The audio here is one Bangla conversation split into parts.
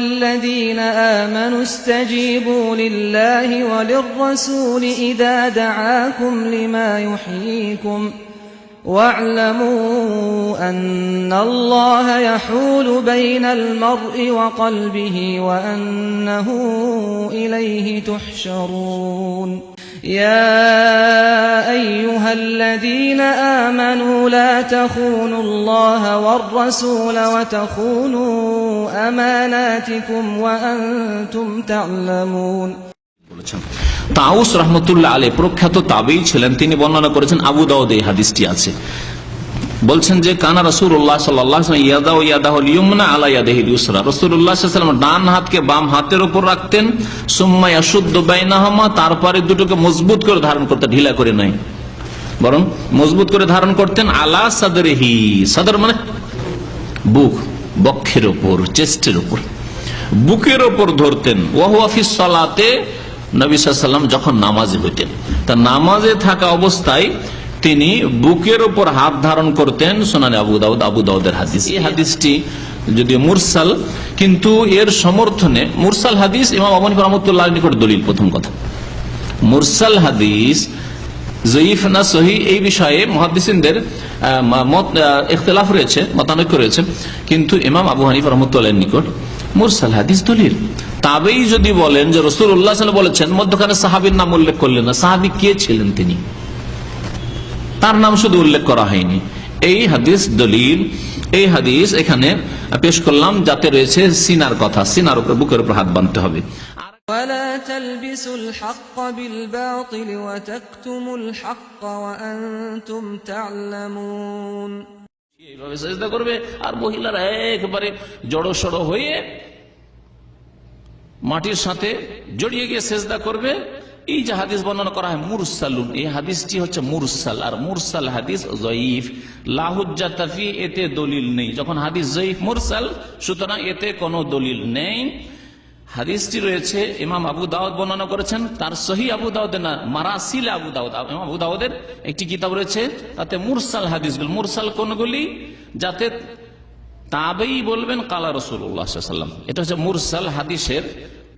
الذين آمنوا استجيبوا لله وللرسول إذا دعاكم لما يحييكم واعلموا أن الله يحول بين المرء وقلبه وأنه إليه تحشرون يا أيها الذين آمنوا لا تخونوا الله والرسول وتخونوا أماناتكم وأنتم تعلمون। তাউস রাহমাতুল্লাহ আলাইহি প্রখ্যাত তাবেঈ ছিলেন, তিনি বর্ণনা করেছেন, আবু দাউদে এই হাদিসটি আছে। বলছেন যে কানা রাসূলুল্লাহ সাল্লাল্লাহু আলাইহি ওয়াসাল্লাম ইয়াদাউ ইয়াদাহুল ইয়ুমনা আলা ইয়াদিহিল ইউসরা, রাসূলুল্লাহ সাল্লাল্লাহু আলাইহি ওয়াসাল্লাম ডান হাতকে বাম হাতের উপর রাখতেন, সুম্মা ইয়াশুদ্দু বাইনাহুমা, তারপরে দুটোকে মজবুত করে ধারণ করতেন, ঢিলা করে নয় বরং মজবুত করে ধারণ করতেন। আলা সাদরিহি, সাদর মানে বুক, বক্ষের উপর, চেস্টের উপর, বুকের উপর ধরতেন। ওয়া হুয়া ফিস সালাতে, নবী সাল্লাল্লাহু আলাইহি ওয়াসাল্লাম যখন নামাজে হইতেন, তা নামাজে থাকা অবস্থায় তিনি বুকের উপর হাত ধারণ করতেন। সুনানে আবু দাউদ, আবু দাউদের হাদিস। এই হাদিসটি যদিও মুরসাল, কিন্তু এর সমর্থনে মুরসাল হাদিস ইমাম আবু হানিফা রাহমাতুল্লাহ নিকট দলিল। প্রথম কথা, মুরসাল হাদিস যঈফ না সহিহ এই বিষয়ে মুহাদ্দিসিনদের ইখতিলাফ রয়েছে, মতানৈক্য রয়েছে, কিন্তু ইমাম আবু হানিফা রাহমাতুল্লাহ নিকট মুরসাল হাদিস দলিল। তাবেই যদি বলেন যে রাসূলুল্লাহ সাল্লাল্লাহু আলাইহি ওয়াসাল্লাম বলেছেন, মধ্যখানে সাহাবীর নাম উল্লেখ করলেন না, সাহাবী কে ছিলেন তিনি, তার নাম শুধু উল্লেখ করা হয়নি, এই হাদিস দলিল। এই হাদিস এখানে পেশ করলাম যাতে রয়েছে সিনার কথা, সিনার উপর, বুকের উপর হাত বাঁধতে হবে। ولا تلبسوا الحق بالباطل وتكتموا الحق وأنتم تعلمون। এইভাবে সিজদা করবে আর মহিলারা একবারে জড়সড় হয়ে মাটির সাথে জড়িয়ে গিয়ে সিজদা করবে। এই যে হাদিস বর্ণনা করা হয় মুরসালুন, এই হাদিসটি হচ্ছে মুরসাল, আর মুরসাল হাদিস যঈফ, লা হুজ্জাতা ফি, এতে দলিল নেই। যখন হাদিস যঈফ মুরসাল, সুতরাং এতে কোনো দলিল নেই। হাদিসটি রয়েছে ইমাম আবু দাউদ বর্ণনা করেছেন, তার সহিহ আবু দাউদের না, মারাসিল আবু দাউদ, ইমাম আবু দাউদের একটি কিতাব রয়েছে, তাতে মুরসাল হাদিসগুলো, মুরসাল কোনগুলি, যাতে তাবেই বলবেন কালা রাসূলুল্লাহ সাল্লাল্লাহু আলাইহি ওয়াসাল্লাম। এটা হচ্ছে মুরসাল হাদিসের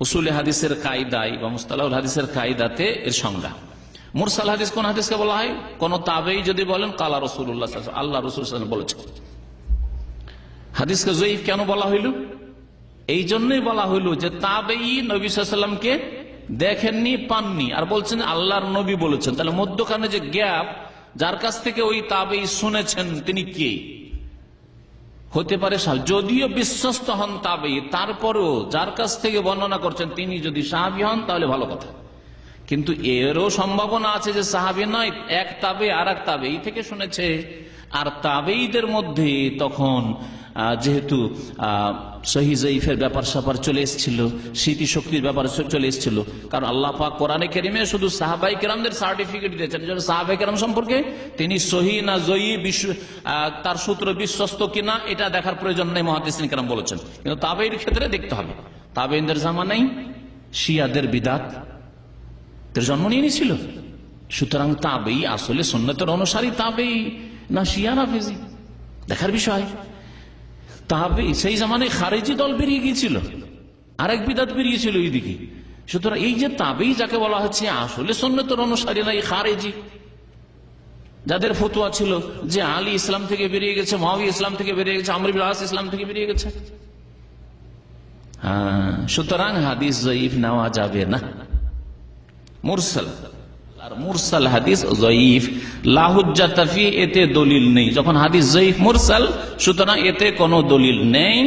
উসুলে হাদিসের কায়দায় বা মুস্তালাহুল হাদিসের কায়দাতে এর সংজ্ঞা। মুরসাল হাদিস কোন হাদিসকে বলা হয়? কোন তাবেই যদি বলেন কালা রাসূলুল্লাহ সাল্লাল্লাহু আলাইহি ওয়াসাল্লাম, আল্লাহ রাসূল সাল্লাল্লাহু আলাইহি ওয়াসাল্লাম বলেছেন। হাদিসকে যঈফ কেন বলা হইল? এই জন্যই বলা হইল যে তাবেই নবী সাল্লাল্লাহু আলাইহি ওয়াসাল্লামকে দেখেননি, পাননি, আর বলছেন আল্লাহর নবী বলেছেন। তাহলে মধ্যখানে যে গ্যাপ, যার কাছ থেকে ওই তাবেই শুনেছেন তিনি কে হতে পারে? যদিও বিশ্বস্ত হন তাবেই, তারপরেও যার কাছ থেকে বর্ণনা করছেন তিনি যদি সাহাবী হন তাহলে ভালো কথা, কিন্তু এরও সম্ভাবনা আছে যে সাহাবী নয়, এক তাবে আর এক তাবেই থেকে শুনেছে। আর তাবেইদের মধ্যে তখন যেহেতু সহিহ যঈফের ব্যাপার স্যাপার চলে এসেছিল, স্মৃতিশক্তির ব্যাপার চলে এসেছিল, কারণ আল্লাহ পাক কোরআনে কারীমে শুধু সাহাবায়ে কেরামদের সার্টিফিকেট দিয়েছেন, যেন সাহাবায়ে কেরাম সম্পর্কে তিনি সহিহ না যঈফ, তার সূত্র বিশ্বস্ত কিনা এটা দেখার প্রয়োজন নেই, মুহাদ্দিসিন কেরাম বলেছেন। কিন্তু তাবেঈর ক্ষেত্রে দেখতে হবে। তাবেঈদের জামানায় শিয়াদের বিদআতের জন্ম নিয়ে নিয়েছিল, সুতরাং তাবেঈ আসলে সুন্নতের অনুসারী তাবেঈ না শিয়া হাফেজি দেখার বিষয়। তাবেঈ সেই জামানায় খারেজি দল বেরিয়ে গিয়েছিল, আরেক বিদআত বেরিয়েছিল এইদিকে। সুতরাং এই যে তাবেঈ যাকে বলা হচ্ছে আসলে সুন্নতের অনুসারী না, এই খারেজি যাদের ফতোয়া ছিল যে আলী ইসলাম থেকে বেরিয়ে গেছে, মুয়াবিয়া ইসলাম থেকে বেরিয়ে গেছে, আমর ইবনে আস ইসলাম থেকে বেরিয়ে গেছে। সুতরাং হাদিস যঈফ নেওয়া যাবে না, মুরসাল। আর মুরসাল হাদিস যঈফ, লা হুজ্জাতা ফি, এতে দলিল নেই। যখন হাদিস যঈফ মুরসাল, সুতরাং এতে কোনো দলিল নেই।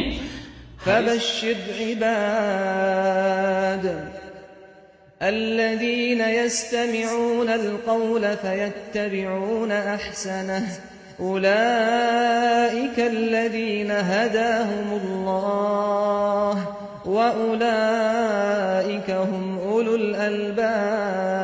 ফাবাশশির ইবাদ الذين يستمعون القول فيتبعون أحسنه أولئك الذين هداهم الله وأولئك هم أولو الألباب